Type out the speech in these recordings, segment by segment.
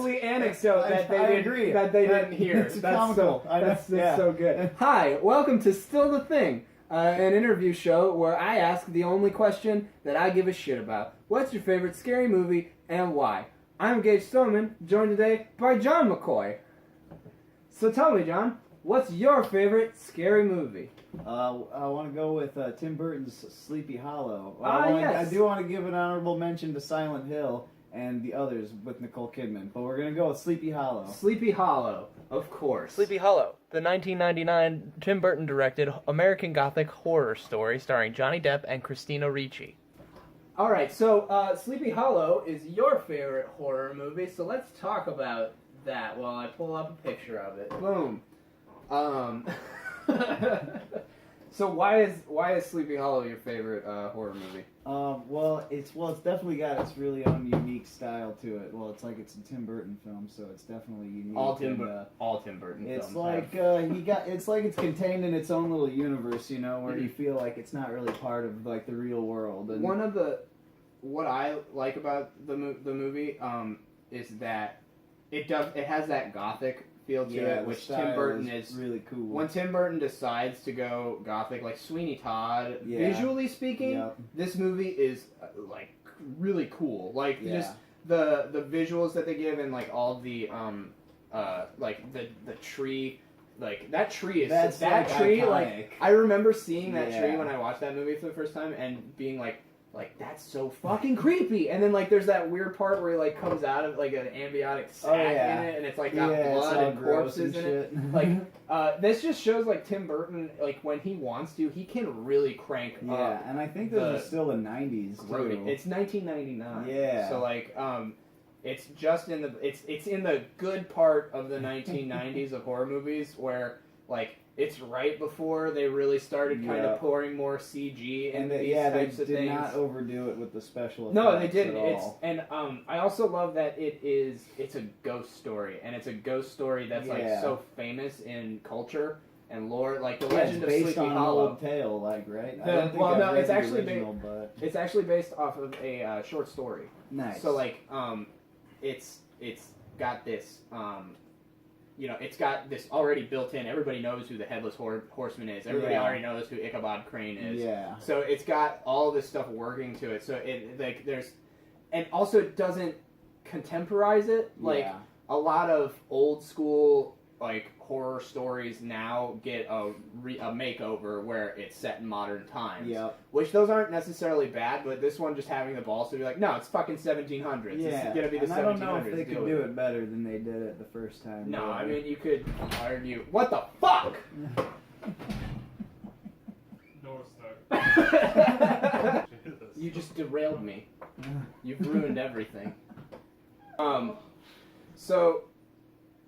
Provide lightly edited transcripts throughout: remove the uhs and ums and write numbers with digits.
lovely anecdote that they didn't hear. It's comical. That's so good. Hi, welcome to Still the Thing, an interview show where I ask the only question that I give a shit about. What's your favorite scary movie and why? I'm Gage Stoneman, joined today by Jon McCaughey. So tell me, John, what's your favorite scary movie? I want to go with Tim Burton's Sleepy Hollow. Yes. I do want to give an honorable mention to Silent Hill and the others with Nicole Kidman, but we're going to go with Sleepy Hollow. Sleepy Hollow, of course. Sleepy Hollow, the 1999 Tim Burton directed American Gothic horror story starring Johnny Depp and Christina Ricci. Alright, so Sleepy Hollow is your favorite horror movie, so let's talk about that while I pull up a picture of it. Boom. So why is Sleepy Hollow your favorite horror movie? Well, it's definitely got its really own unique style to it. Well, it's a Tim Burton film, so it's definitely unique. All Tim Burton it's films. It's like it's contained in its own little universe, you know, where you feel like it's not really part of like the real world. And what I like about the movie is that it has that Gothic feel to it, which Tim Burton is really cool. When Tim Burton decides to go Gothic, like Sweeney Todd, visually speaking, this movie is like really cool. Like just the visuals that they give and like all the like the tree. Like that tree is iconic. Like I remember seeing that tree when I watched that movie for the first time and being like that's so fucking creepy. And then like there's that weird part where he like comes out of like an ambiotic sac in it and it's like got blood and corpses in it. Like this just shows like Tim Burton, like when he wants to, he can really crank up. Yeah, and I think this is still the 90s too. It's 1999. Yeah. So like it's just in the it's in the good part of the 1990s of horror movies where like it's right before they really started kind of pouring more CG into these types of things. They did not overdo it with the special effects. No, they didn't. At all. I also love that it's a ghost story, and it's a ghost story that's like so famous in culture and lore, like the Legend of Sleepy Hollow. Based on an old tale, like right? It's actually based off of a short story. Nice. So like it's got this. You know, it's got this already built in. Everybody knows who the Headless Horseman is. Everybody already knows who Ichabod Crane is. Yeah. So it's got all this stuff working to it. So it like there's, and also it doesn't contemporize it. Like a lot of old school like horror stories now get a makeover where it's set in modern times. Yep. Which those aren't necessarily bad, but this one just having the balls to be like, no, it's fucking 1700s. Yeah. It's gonna be the 1700s. I don't know if they could do it better than they did it the first time. No, I mean you could argue. What the fuck? Door stuck. You just derailed me. You've ruined everything. So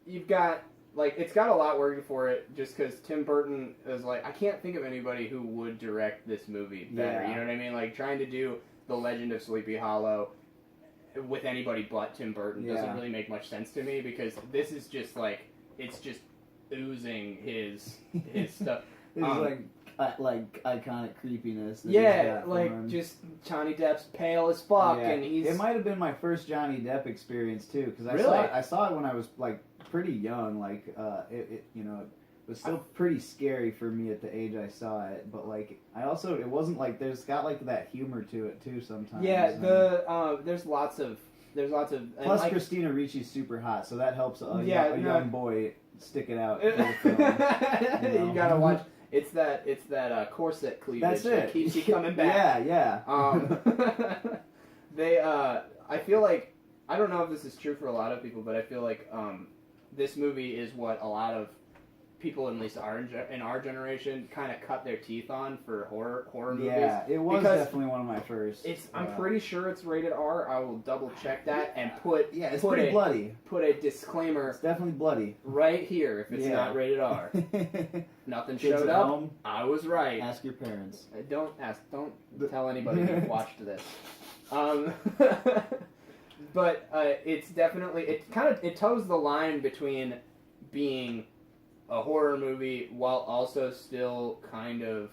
you've got. Like, it's got a lot working for it just because Tim Burton is like, I can't think of anybody who would direct this movie better. You know what I mean? Like, trying to do The Legend of Sleepy Hollow with anybody but Tim Burton doesn't really make much sense to me because this is just like, it's just oozing his stuff. It's like iconic creepiness. Just Johnny Depp's pale as fuck, and he's. It might have been my first Johnny Depp experience too, because I saw it when I was like pretty young. Like it was still pretty scary for me at the age I saw it. But like it wasn't like there's got like that humor to it too sometimes. Yeah, there's lots of. Plus, like, Christina Ricci's super hot, so that helps a young boy stick it out. For the film, you gotta watch. It's that corset cleavage that keeps you coming back. Yeah. I feel like, I don't know if this is true for a lot of people, but I feel like this movie is what a lot of people, at least in our generation, kind of cut their teeth on for horror movies. Yeah, it was definitely one of my first. I'm pretty sure it's rated R. I will double check that and put it's pretty bloody. Put a disclaimer. It's definitely bloody right here if it's not rated R. Nothing showed up. Home, I was right. Ask your parents. Don't tell anybody you've watched this. But it's definitely it toes the line between being a horror movie while also still kind of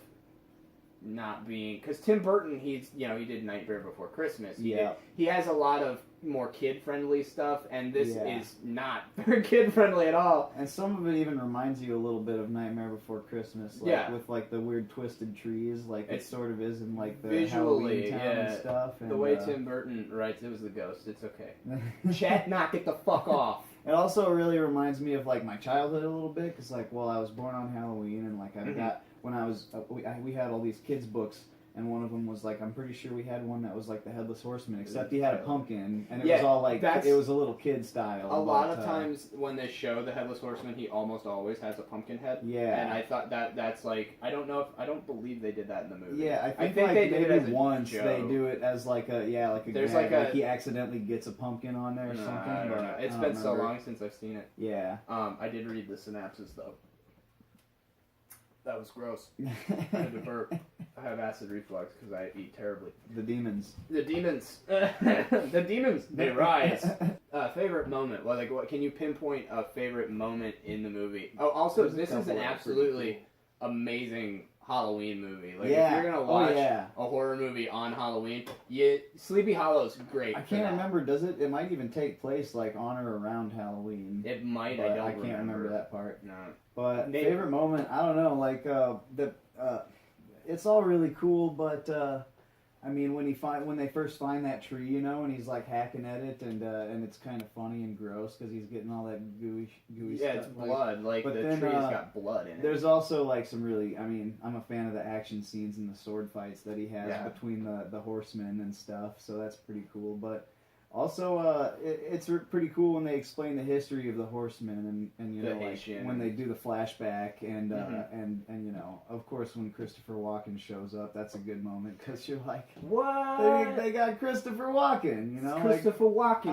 not being, because Tim Burton, he did Nightmare Before Christmas. Yeah. He has a lot of more kid-friendly stuff, and this is not very kid-friendly at all. And some of it even reminds you a little bit of Nightmare Before Christmas, like with like the weird twisted trees, like it sort of is in like the visually, Halloween Town and stuff. And, the way Tim Burton writes, it was the ghost. It's okay. Chet, knock it the fuck off. It also really reminds me of like my childhood a little bit, because like, well, I was born on Halloween, and like I've got when I was we had all these kids books. And one of them was like, I'm pretty sure we had one that was like the Headless Horseman, except he had a pumpkin, and it was all like, it was a little kid style. A lot of times when they show the Headless Horseman, he almost always has a pumpkin head. Yeah. And I thought that's like, I don't believe they did that in the movie. Yeah, I think like they did did it as once joke. they do it as like a There's gag, like he accidentally gets a pumpkin on there or something. I don't know. It's been so long since I've seen it. Yeah. I did read the synopsis though. That was gross. I had to burp. I have acid reflux because I eat terribly. The demons. The demons. The demons. They rise. Favorite moment. Well, like, what can you pinpoint a favorite moment in the movie? Oh, also, this is an absolutely amazing Halloween movie. Like, if you're gonna watch a horror movie on Halloween, Sleepy Hollow's great. I can't remember. Does it? It might even take place like on or around Halloween. It might. I can't remember that part. No. But favorite moment, I don't know. Like it's all really cool, but I mean, when they first find that tree, you know, and he's like hacking at it, and it's kind of funny and gross because he's getting all that gooey stuff. Yeah, it's blood. Like the tree's got blood in it. There's also like some really, I mean, I'm a fan of the action scenes and the sword fights that he has between the horsemen and stuff. So that's pretty cool. But also, it's pretty cool when they explain the history of the horsemen and you know, like when they do the flashback and you know, of course, when Christopher Walken shows up, that's a good moment because you're like, what? They got Christopher Walken, you know, it's Christopher Walken.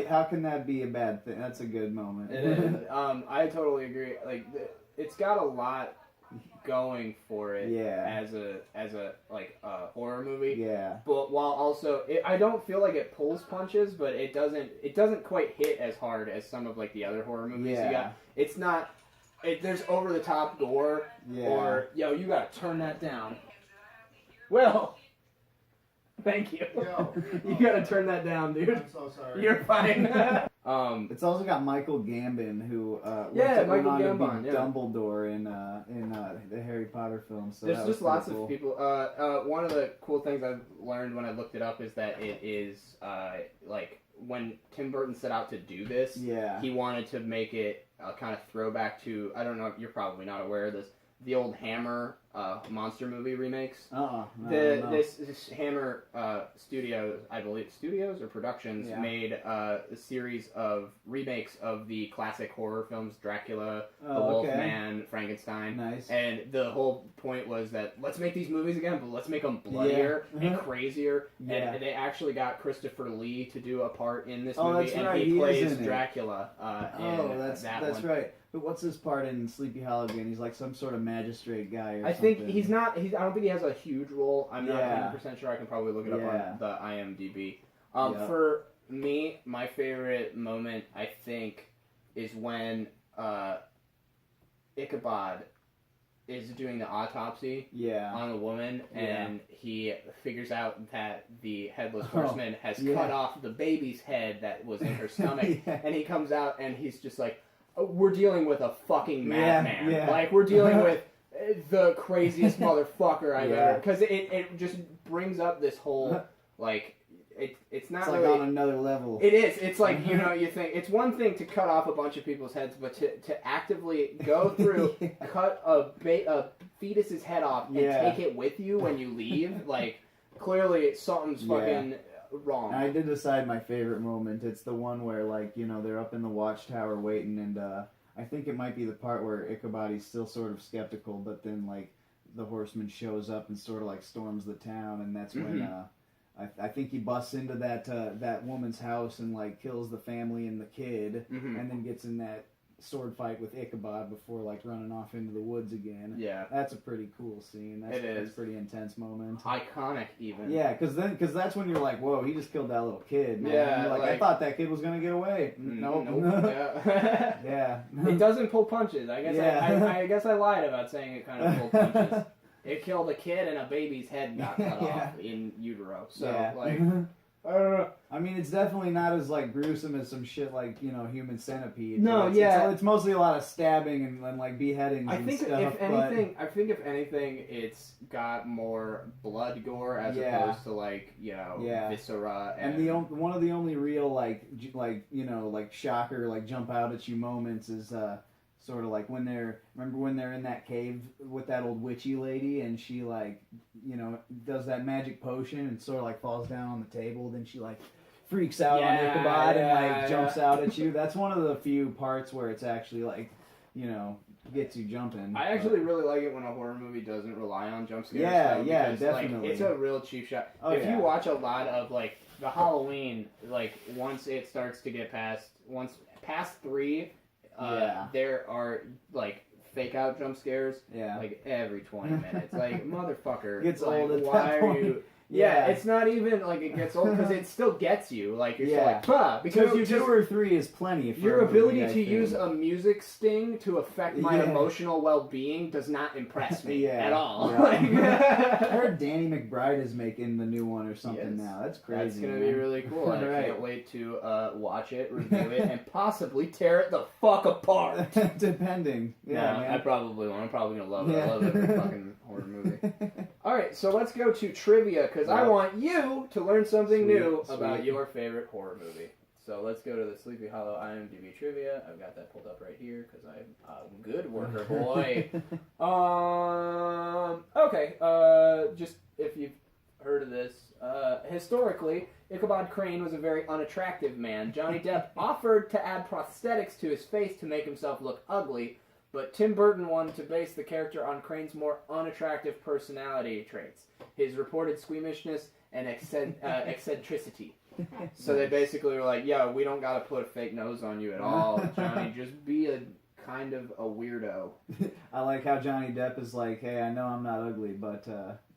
How can that be a bad thing? That's a good moment. It is. I totally agree. Like, it's got a lot going for it as a like horror movie. Yeah. But while also I don't feel like it pulls punches, but it doesn't quite hit as hard as some of like the other horror movies you got. It's not there's over the top gore or you gotta turn that down. Well, thank you. Yo, you gotta turn that down, dude. I'm so sorry. You're fine. It's also got Michael Gambon, who Michael on Gambon, to be Dumbledore in the Harry Potter films. So there's just lots of people. One of the cool things I've learned when I looked it up is that it is like when Tim Burton set out to do this, he wanted to make it a kind of throwback to, I don't know, you're probably not aware of this, the old Hammer monster movie remakes. This Hammer studios, I believe, studios or productions made a series of remakes of the classic horror films, Dracula, The Wolfman, Frankenstein. Nice. And the whole point was that let's make these movies again, but let's make them bloodier and crazier. Yeah. And they actually got Christopher Lee to do a part in this Oh, movie, that's and right. he plays is in Dracula. That's right. But what's his part in Sleepy Hollow again? He's like some sort of magistrate guy or something. I think he's not. I don't think he has a huge role. I'm not 100% sure. I can probably look it up on the IMDb. For me, my favorite moment, I think, is when Ichabod is doing the autopsy on the woman, and he figures out that the Headless Horseman has cut off the baby's head that was in her stomach, and he comes out and he's just like, we're dealing with a fucking madman. Like, we're dealing with the craziest motherfucker I've ever... Because it just brings up this whole, like... It's not like really... on another level. It is. It's like, you know, you think... It's one thing to cut off a bunch of people's heads, but to actively go through, cut a fetus's head off, and take it with you when you leave, like, clearly something's fucking... wrong. I did decide my favorite moment. It's the one where, like, you know, they're up in the watchtower waiting, and I think it might be the part where Ichabod is still sort of skeptical, but then, like, the horseman shows up and sort of, like, storms the town, and that's when I think he busts into that woman's house and, like, kills the family and the kid, and then gets in that sword fight with Ichabod before, like, running off into the woods again. Yeah. That's a pretty cool scene. That's a pretty intense moment. Iconic, even. Yeah, because that's when you're like, whoa, he just killed that little kid, man. Yeah, And you're like, I thought that kid was going to get away. Nope. Yeah. It doesn't pull punches. I guess I guess I lied about saying it kind of pulled punches. It killed a kid and a baby's head got cut off in utero. So like, I don't know. I mean, it's definitely not as like gruesome as some shit like Human Centipede. No, it's mostly a lot of stabbing and like beheadings. I think if anything, it's got more blood gore as opposed to like viscera. And one of the only real like shocker like jump out at you moments is sort of like when they're in that cave with that old witchy lady and she like does that magic potion and sort of like falls down on the table, then she like freaks out on Ichabod and like jumps out at you. That's one of the few parts where it's actually like gets you jumping. I actually really like it when a horror movie doesn't rely on jump scares. Because, definitely. Like, it's a real cheap shot. If you watch a lot of like the Halloween, like once it starts to get past 3. There are like fake out jump scares like every 20 minutes. Like, motherfucker, gets like, old at why that point. Are you it's not even like it gets old because it still gets you. Like you're still like, bah, because two or three is plenty. Your ability to use a music sting to affect my emotional well-being does not impress me at all. I heard Danny McBride is making the new one or something now. That's crazy. That's gonna be really cool. I can't wait to watch it, review it, and possibly tear it the fuck apart. Depending. Man. I probably won't. I'm probably gonna love it. I love every fucking horror movie. Alright, so let's go to trivia, because I want you to learn something new about your favorite horror movie. So let's go to the Sleepy Hollow IMDb trivia. I've got that pulled up right here, because I'm a good worker, boy. Okay, just if you've heard of this, historically, Ichabod Crane was a very unattractive man. Johnny Depp offered to add prosthetics to his face to make himself look ugly, but Tim Burton wanted to base the character on Crane's more unattractive personality traits, his reported squeamishness and eccentricity. So they basically were like, yo, we don't gotta put a fake nose on you at all, Johnny, just be a kind of a weirdo. I like how Johnny Depp is like, hey, I know I'm not ugly, but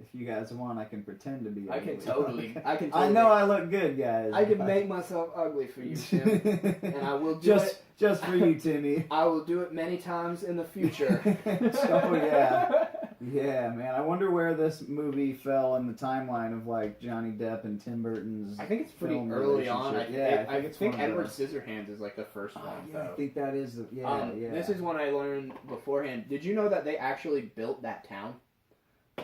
if you guys want, I can pretend to be ugly. I can totally. I know I look good, guys. I can make myself ugly for you, Tim. And I will do it. Just for you, Timmy. I will do it many times in the future. Oh, yeah. Yeah, man. I wonder where this movie fell in the timeline of, like, Johnny Depp and Tim Burton's I think it's pretty early on. I think Edward those. Scissorhands is, like, the first one, though. I think that is This is one I learned beforehand. Did you know that they actually built that town?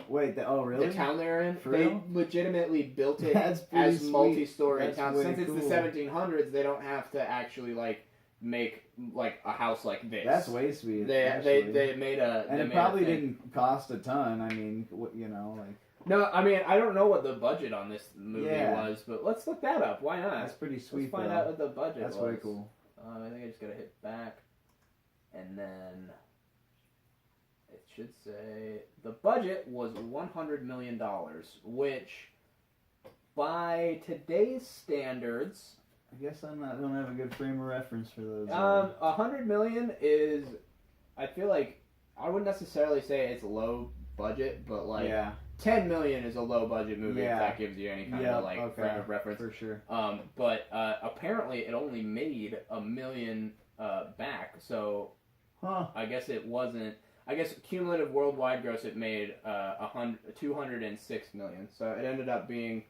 Wait, really? The town they're in? For they real? legitimately built it as multi-story town. Since it's the 1700s, they don't have to actually, like, make like a house like this. That's way sweet. They made a and it probably didn't cost a ton. I mean, like. No, I mean I don't know what the budget on this movie was, but let's look that up. Why not? That's pretty sweet. Let's find out what the budget was. That's way cool. I think I just gotta hit back, and then it should say the budget was $100 million, which by today's standards. I guess I don't have a good frame of reference for those. $100 million is, I feel like, I wouldn't necessarily say it's low budget, but like, $10 million is a low budget movie if that gives you any kind of like frame of reference. For sure. But apparently it only made $1 million back, so I guess it wasn't. I guess cumulative worldwide gross it made $206 million. So it ended up being.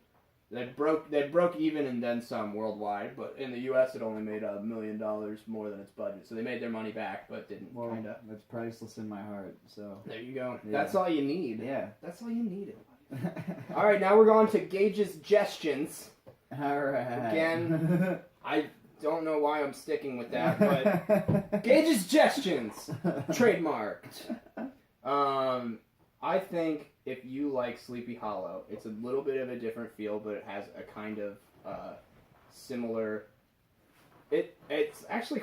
They broke even and then some worldwide, but in the U.S. it only made $1 million more than its budget. So they made their money back, but didn't kind of. That's priceless in my heart. So there you go. Yeah. That's all you need. Yeah, that's all you needed. All right, now we're going to Gage's Gestions. All right. Again, I don't know why I'm sticking with that, but Gage's Gestions, trademarked. I think if you like Sleepy Hollow, it's a little bit of a different feel, but it has a kind of similar. It's actually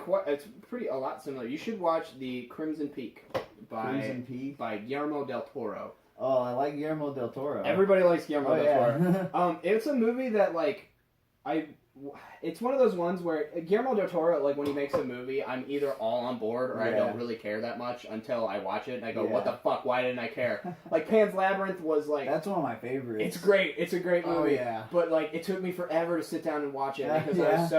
a lot similar. You should watch the Crimson Peak by Guillermo del Toro. Oh, I like Guillermo del Toro. Everybody likes Guillermo del Toro. It's a movie that like it's one of those ones where Guillermo del Toro, like when he makes a movie, I'm either all on board or I don't really care that much until I watch it and I go, what the fuck? Why didn't I care? Like Pan's Labyrinth was like that's one of my favorites. It's great. It's a great movie. Oh, yeah. But like it took me forever to sit down and watch it because I was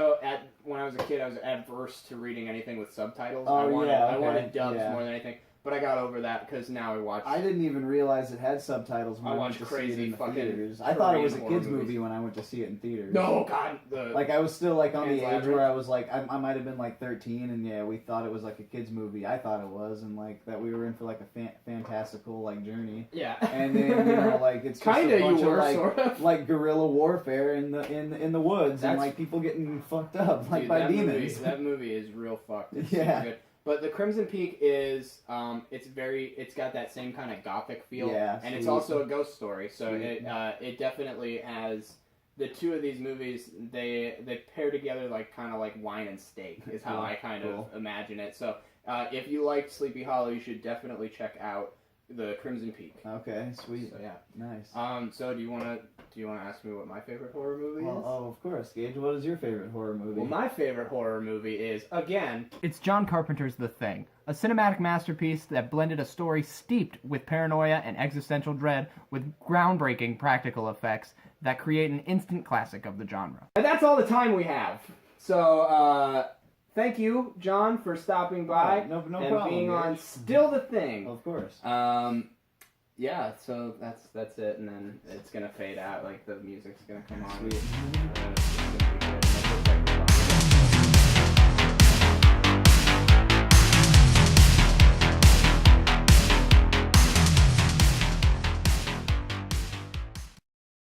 when I was a kid I was adverse to reading anything with subtitles. I wanted dubs more than anything. but I got over that because now I watch. I didn't even realize it had subtitles when I went to see it in the theaters. I thought it was a kids movie when I went to see it in theaters. No, God. Like, I was still, like, on the age where I was, like, I might have been, like, 13, and, yeah, we thought it was, like, a kids movie. I thought it was, and, like, that we were in for, like, a fantastical, like, journey. Yeah. And then, you know, like, it's just Kinda a bunch you were, of, like, sort of. like, guerrilla warfare in the woods, and, like, people getting fucked up, like, by demons. That movie is real fucked. It's Yeah. super good. But the Crimson Peak is, it's got that same kind of gothic feel, and it's also a ghost story. So it definitely has the two of these movies. They pair together like kind of like wine and steak is how I kind of imagine it. So if you liked Sleepy Hollow, you should definitely check out the Crimson Peak. Okay, sweet. So yeah, nice. So do you want to ask me what my favorite horror movie is? Oh, of course, Gage. What is your favorite horror movie? Well, my favorite horror movie is, again, It's John Carpenter's The Thing, a cinematic masterpiece that blended a story steeped with paranoia and existential dread with groundbreaking practical effects that create an instant classic of the genre. And that's all the time we have. So, thank you, John, for stopping by no and problem, being Gage. on Still the Thing. Of course. Yeah, so that's it, and then it's gonna fade out, like the music's gonna come on. Sweet. It's gonna be good.